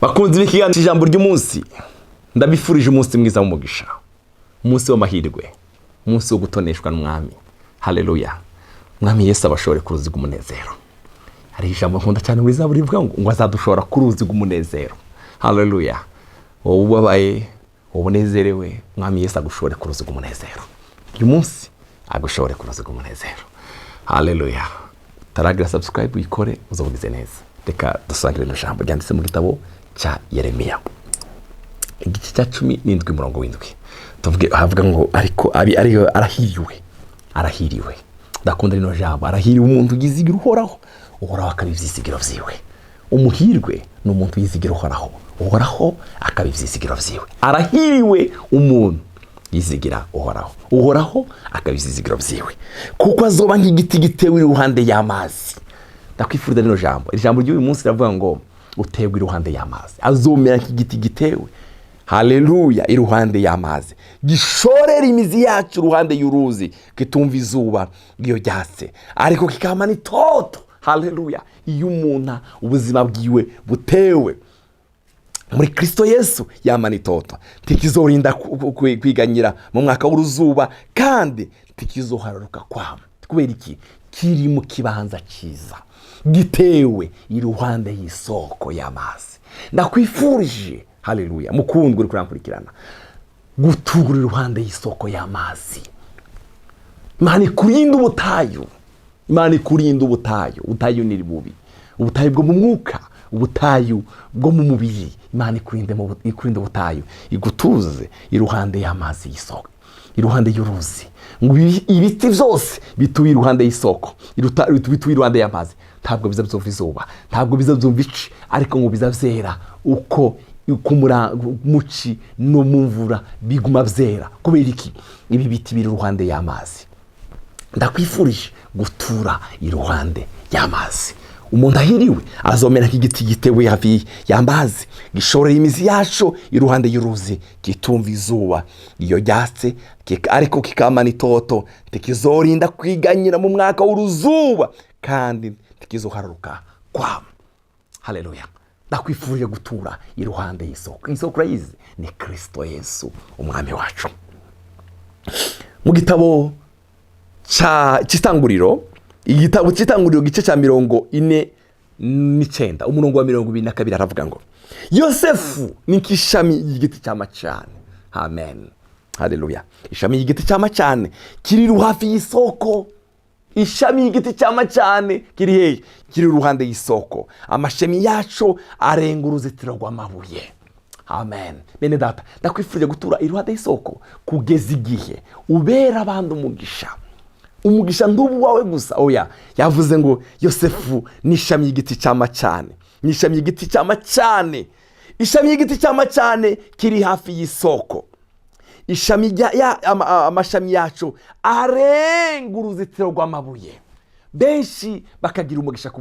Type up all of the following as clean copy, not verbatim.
bakunze ikiganiro ijambo ry'umunsi, ndabifurije umunsi mwiza w'umugisha, umunsi w'amahirwe, umunsi wo gutoneshwa n'umwami. Haleluya. Mwami Yesu abashore ku ruzi rw'umunezero. Hari ijambo nkunda cyane muri Zaburi rivuga ngo azadushora ku ruzi rw'umunezero. Haleluya. Wowe ubabaye, ubunezerewe, mwami Yesu agushore ku ruzi rw'umunezero. Uyu munsi agushore ku ruzi rw'umunezero. Haleluya. Taragira subscribe uyikore uzabugize neza. Reka dusangire no jambo ryanditse mu gitabo cya Yeremiya. Igice cya 17:7. Tuvuge havuga ngo ariko arahiriwe. Ndakunda rino jambo, arahiriwe umuntu yizigira uhoraho akabivyisigiro vyiwe. Umuhirwe ni umuntu yizigira uhoraho akabivyisigiro vyiwe. Arahiriwe umuntu yizigira uhoraho akabivyisigiro vyiwe, kuko azoba nk'igiti gitewe iruhande y'amazi. Ndakwifuriza rino jambo. Ijambo ry'uyu munsi ravuga ngo utewe iruhande y'amazi. Azomera nk'igiti gitewe, haleluya, iruhande y'amazi, gishorera imizi yacu iruhande y'uruzi, kitumva izuba iyo ryatse, ariko kikamana itoto. Haleluya. Iyo umuntu ubuzima bwiwe butewe muri Kristo Yesu yamana itoto, tikizorinda kwiganyira mu mwaka w'uruzuba, kandi tikizoharuka kwama. Kubera iki? Kiri mu kibanza cyiza, gitewe iruhande y'isoko y'amazi. Ndakwifurije, haleluya, mukundwe uri kurankurikirana, gutugura iruhande y'isoko y'amazi. Imana ikurinda ubutayu. Ubutayu ni bubi, ubutayu bwo mu mwuka, ubutayu bwo mu mubiri. Imana ikurinde ubutayu, igutuze iruhande y'amazi y'isoko, iruhande y'uruzi. Ngo ibiti byose bituye iruhande y'isoko, bituye iruhande y'amazi, ntabwo bizabyumva izuba, ntabwo bizabyumva ici, ariko ngo bizavyera uko muci no mumvura biguma vyera. Kubera iki? Ibi biti biri iruhande y'amazi. Ndakwifurije gutura iruhande y'amazi. Umuntu ahiriwe azomera nk'igiti gitewe hafi y'amazi, gishorera imizi yacu iruhande y'uruzi, kitumva izuba iyo ryatse, ariko kikamana itoto, tikizorinda kwiganyira mu mwaka w'uruzuba, kandi tikizoharuka kwama. Haleluya. Ndakwifurije gutura iruhande y'isoko. Isoko urayizi ni Kristo Yesu umwami wacu. Mu gitabo cy'Itanguriro, igitabo cy'Itanguriro gice cya 49 umurongo wa 22 aravuga ngo Yosefu ni nk'ishami y'igiti cy'amacane. Amen. Haleluya. Ishami y'igiti cy'amacane kiri hafi y'isoko. Ishami y'igiti cy'amacane kiri hehe? Kiri iruhande y'isoko. Amashami yacu arenga uruzitiro rw'amabuye. Amen. Bene data, ndakwifurije gutura iruhande y'isoko kugeza igihe ubera abandi umugisha ndubu wawe gusa. Oya, yavuze ngo Yosefu ni ishami y'igiti cy'amacane, ni ishami y'igiti cy'amacane. Ishami y'igiti cy'amacane kiri hafi y'isoko. Amashami yacu arenga uruzitiro rw'amabuye. Benshi bakagira umugisha ku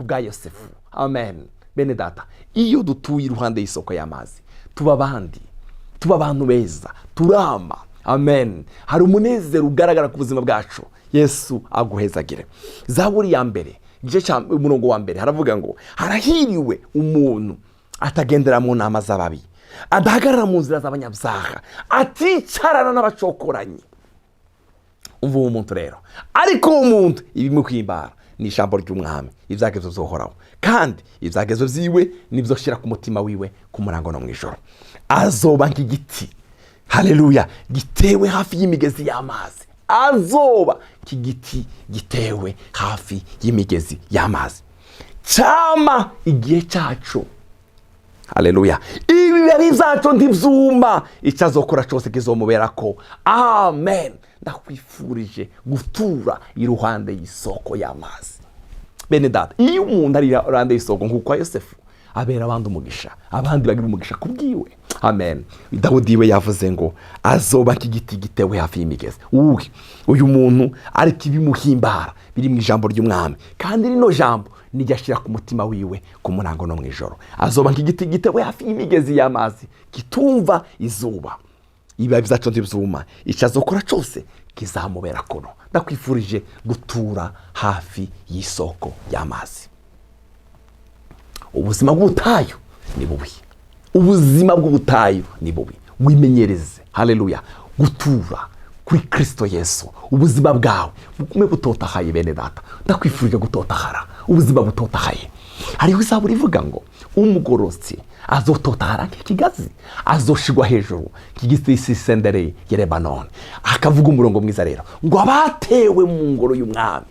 bwa Yosefu. Amen. Bene data, iyo dutuye iruhande y'isoko y'amazi, tuba abantu beza, turama. Amen. Hari umunezero ugaragara ku buzima bwacu. Yesu aguhezagire. Zaburi ya mbere, igice cya umurongo wa mbere haravuga ngo harahiriwe umuntu atagendera mu nama z'ababi, adahagarara mu nzira z'abanyabyaha, aticarana n'abacokoranyi. Umva uwo muntu rero. Ariko uwo muntu ibimukwimbara ni ijambo ry'umwami, ibyagezo zohoraho, kandi ibyagezo vyiwe nibyo shira ku mutima wiwe ku murango no mwijoro. Azoba nk'igiti, haleluya, gitewe hafi y'imigezi y'amazi. Azoba k'igiti gitewe hafi y'imigezi y'amazi, cyama igihe cyacu. Haleluya. Ibibabi byacu ntibyuma, icyo azokora cyose kizomuberako. Amen. Ndakwifurije gutura iruhande y'isoko y'amazi. Bene data, iyo umuntu ari iruhande y'isoko nk'uko Yosefu, abera abandi umugisha, abandi bagira umugisha kubwiwe. Amen. Dawudi we yavuze ngo azoba nk'igiti gitewe hafi y'imigezi. Uyu muntu ariko ibimuhimbara biri mu ijambo ry'umwami, kandi rino jambo nijyashira ku mutima wiwe ku murango no mwijoro. Azoba nk'igiti gitewe hafi y'imigezi y'amazi, kitumva izuba, ibibabi byacu ntibyuma, icyo azokora cyose kizamubera kono. Ndakwifurije gutura hafi y'isoko y'amazi. Ubuzima bw'ubutayu ni bubi, ubuzima bw'ubutayu ni bubi. Wimenyereze, haleluya, gutura kuri Kristo Yesu. Ubuzima bwawe bugume butotahaye bene data. Ndakwifurije gutotahara ubuzima butotahaye. Hariho izaburi ivuga ngo umugororotsi azototahara nk'ikigazi, azoshigwa hejuru nk'igiti cy'isendereye ya Lebanon. Akavuga umurongo mwiza rero ngo abatewe mu ngoro y'umwami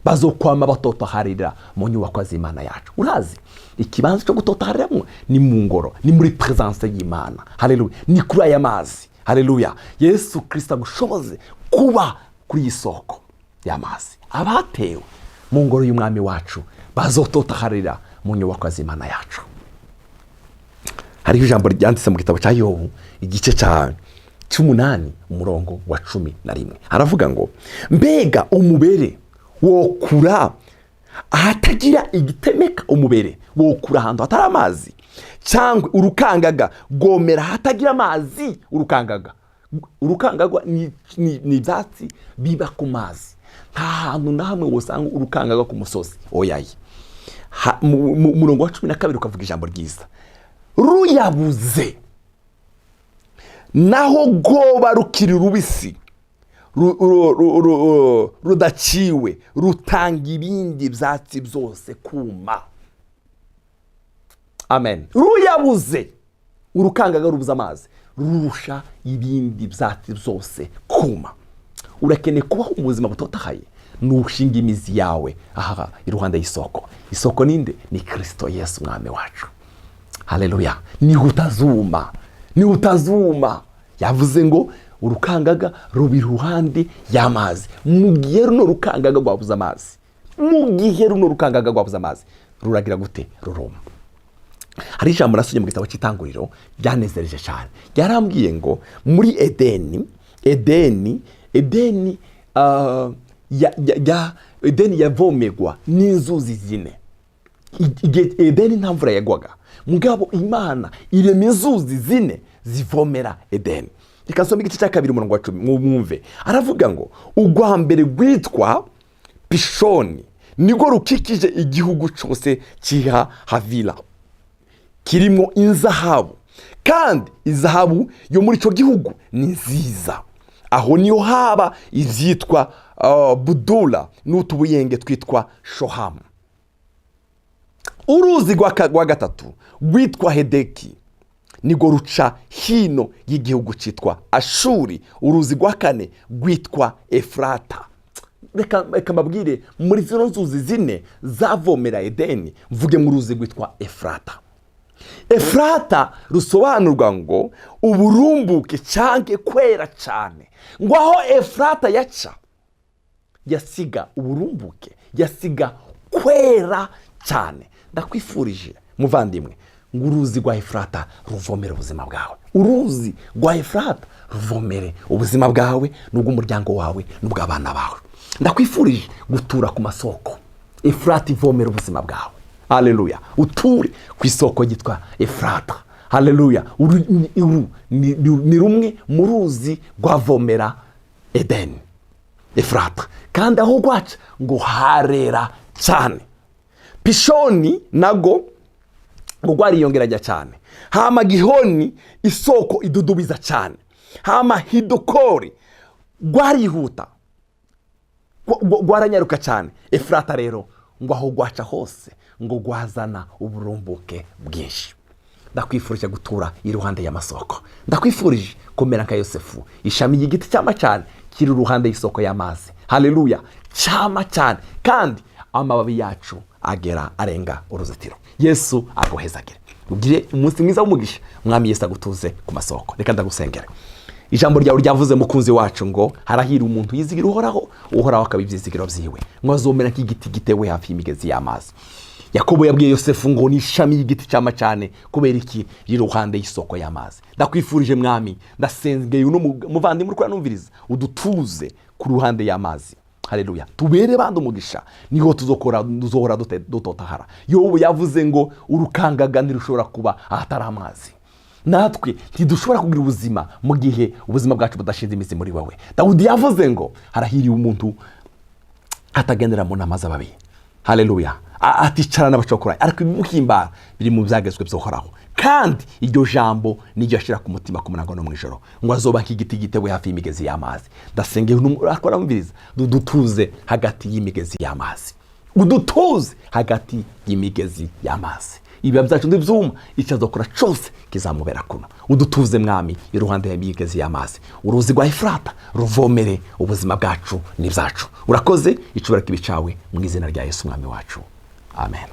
bazokwama batotaharira mu nyubako z'Imana yacu. Urazi ikibanza cyo gutotahariramo ni mu ngoro, ni muri presence y'Imana. Haleluya, ni kuri aya mazi. Haleluya, Yesu Kristo agushoboze kuba kuri isoko y'amazi. Abatewe mu ngoro y'umwami wacu bazototaharira mu nyubako z'Imana yacu. Hariho ijambo ryanditse mu gitabo cya Yobu igice cya 8 umurongo wa 11. Haravuga ngo mbega umubere wokura ahatagira igitemeka, umubere wokura ahantu hatari amazi, cyangwa urukangaga gomera hatagira amazi. Urukangagwa ni ibyatsi biba ku mazi. Nta hantu na hamwe wosanga urukangaga ku musozi. Oyayi, murongo wa 12 ukavuga ijambo ryiza, ruyabuze naho goba rukiri rubisi, rudaciwe rutanga ibindi byatsi byose kuma. Amen. Ruyabuze, urukangaga rubuza amazi, rurusha ibindi byatsi byose kuma. Urakeneye kubaho ubuzima butotahaye, nushinga imizi yawe aha iruhande y'isoko. Isoko ninde? Ni Kristo Yesu mwami wacu. Haleluya, ni utazuma. Yavuze ngo urukangaga rubi iruhande y'amazi. Mu gihe runo rukangaga rwabuza amazi, ruragira gute? Ruruma. Hari ijambo nasomye mu gitabo cy'Itanguriro ryanezereje cyane. Yarambwiye ngo muri Edeni yavomegwa n'inzuzi zine. Edeni nta mvura yagwaga, mugabo Imana irema inzuzi zine zivomera Edeni. Reka nsome igice cya 2 umurongo wa 10 mwumve. Aravuga ngo ugwa mbere gwitwa Pishoni nigo rukikije igihugu cyose cyiha Havila, kirimo inzahabu, kandi izahabu yo muri cyo gihugu ni nziza. Aho niyo haba ivyitwa Budula n'utubuyenge twitwa Shohamu. Uruzi rwa gatatu rwitwa Hedeki nigo ruca hino y'igihugu cyitwa Ashuri. Uruzi rwa kane rwitwa Efrata. Reka mbabwire, muri zino nzuzi zine zavomera Edeni, mvuge mu ruzi rwitwa Efrata. Efrata rusobanurwa ngo uburumbuke cyanke kwera cyane. Ngo aho Efrata yaca yasiga uburumbuke, yasiga kwera cyane. Ndakwifurije muvandimwe ngo uruzi rwa Efrata ruvomere ubuzima bwawe. Uruzi rwa Efrata ruvomere ubuzima bwawe n'ubw'umuryango wawe n'ubw'abana bawe. Ndakwifurije gutura ku masoko. Efrata ivomere ubuzima bwawe. Haleluya, uture ku isoko yitwa Efrata. Haleluya, ni rumwe mu ruzi rwavomera Edeni, Efrata, kandi aho rwaca ngo harera cyane. Pishoni nago ngo rwariyongerajya cyane. Hama Gihoni isoko idudubiza cyane. Hama Hidokori rwarihuta, rwaranyaruka cyane. Efrata rero ngo aho rwaca hose ngo rwazana uburumbuke bwinshi. Ndakwifurije gutura iruhande y'amasoko. Ndakwifurije kumera nka Yosefu, ishami y'igiti cyama cyane kiri iruhande y'isoko y'amazi. Haleluya, cyama cyane, kandi amababi yacu arenga uruzitiro. Yesu aguhezagire. Ugire umunsi mwiza w'umugisha. Mwami Yesu agutuze ku masoko. Reka ndagusengera. Ijambo ryawe ryavuze mukunzi wacu ngo harahira umuntu yizigira uhoraho akabivyizigiro byiwe, ngo azomera nk'igiti gitewe hafi y'imigezi y'amazi. Yakobo yabwiye Yosefu ngo nishami y'igiti cyama cyane kubera iki iruhande y'isoko y'amazi. Ndakwifurije mwami, ndasengeye uno muvandimwe uriko numviriza, udutuze ku ruhande y'amazi. Haleluya, tubere bandi umugisha, niho tuzohora dutotahara. Yobu yavuze ngo urukangaga ntirushobora kuba ahatari amazi. Natwe ntidushobora kugira ubuzima mu gihe ubuzima bwacu budashinze imizi muri wowe. Dawudi yavuze ngo harahiriye umuntu atagendera mu nama z'ababi. Haleluya, aticarana n'abacokoranye, ariko ibimuhimbara biri mu byagezwe byohoraho. Kandi iryo jambo niryo ashira ku mutima ku murango no mwijoro, ngo azoba nk'igiti gitewe hafi y'imigezi y'amazi. Ndasenge akora mubiriza, dutuze hagati y'imigezi y'amazi, udutuze hagati y'imigezi y'amazi. Ibiba byacu ndivyuma icazokora cyose kizamubera kuno. Udutuze mwami iruhande y'imigezi y'amazi, uruzi rwa Efurata ruvomere ubuzima bwacu n'ibyacu. Urakoze, icubara kibicawe mu izina rya Yesu mwami wacu, amen.